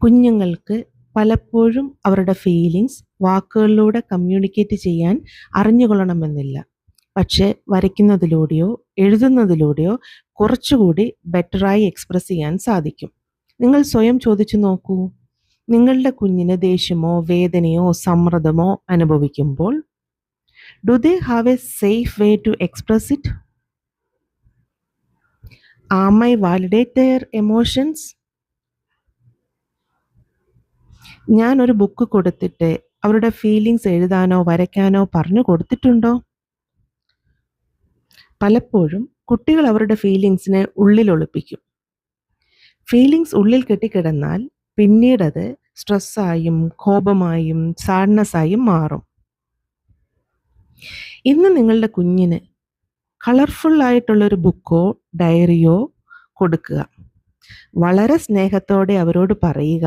കുഞ്ഞുങ്ങൾക്ക് പലപ്പോഴും അവരുടെ ഫീലിങ്സ് വാക്കുകളിലൂടെ കമ്മ്യൂണിക്കേറ്റ് ചെയ്യാൻ അറിഞ്ഞുകൊള്ളണമെന്നില്ല. പക്ഷേ വരയ്ക്കുന്നതിലൂടെയോ എഴുതുന്നതിലൂടെയോ കുറച്ചുകൂടി ബെറ്ററായി എക്സ്പ്രസ് ചെയ്യാൻ സാധിക്കും. നിങ്ങൾ സ്വയം ചോദിച്ചു നോക്കൂ, നിങ്ങളുടെ കുഞ്ഞിന് ദേഷ്യമോ വേദനയോ സമ്മർദ്ദമോ അനുഭവിക്കുമ്പോൾ do they have a safe way to express it? Am I validate their emotions? ഞാൻ ഒരു ബുക്ക് കൊടുത്തിട്ട് അവരുടെ ഫീലിങ്സ് എഴുതാനോ വരയ്ക്കാനോ പറഞ്ഞു കൊടുത്തിട്ടുണ്ടോ? പലപ്പോഴും കുട്ടികൾ അവരുടെ ഫീലിങ്സിനെ ഉള്ളിൽ ഒളിപ്പിക്കും. ഫീലിങ്സ് ഉള്ളിൽ കെട്ടിക്കിടന്നാൽ പിന്നീടത് സ്ട്രെസ്സായും കോപമായും സാഡ്നെസ്സായും മാറും. ഇന്ന് നിങ്ങളുടെ കുഞ്ഞിന് കളർഫുൾ ആയിട്ടുള്ളൊരു ബുക്കോ ഡയറിയോ കൊടുക്കുക. വളരെ സ്നേഹത്തോടെ അവരോട് പറയുക,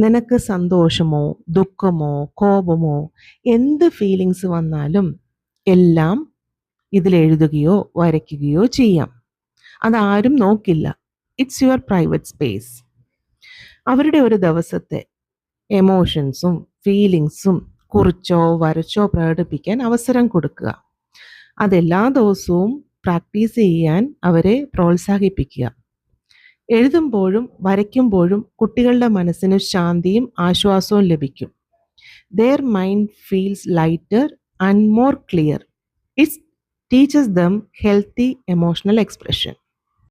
നിനക്ക് സന്തോഷമോ ദുഃഖമോ കോപമോ എന്ത് ഫീലിങ്സ് വന്നാലും എല്ലാം ഇതിലെഴുതുകയോ വരയ്ക്കുകയോ ചെയ്യാം. അതാരും നോക്കില്ല. It's your private space. അവരുടെ ഒരു ദിവസത്തെ എമോഷൻസും ഫീലിങ്സും കുറിച്ചോ വരച്ചോ പ്രകടിപ്പിക്കാൻ അവസരം കൊടുക്കുക. അതെല്ലാ ദിവസവും പ്രാക്ടീസ് ചെയ്യാൻ അവരെ പ്രോത്സാഹിപ്പിക്കുക. എഴുതുമ്പോഴും വരയ്ക്കുമ്പോഴും കുട്ടികളുടെ മനസ്സിന് ശാന്തിയും ആശ്വാസവും ലഭിക്കും. Their mind feels lighter and more clear. It teaches them healthy emotional expression.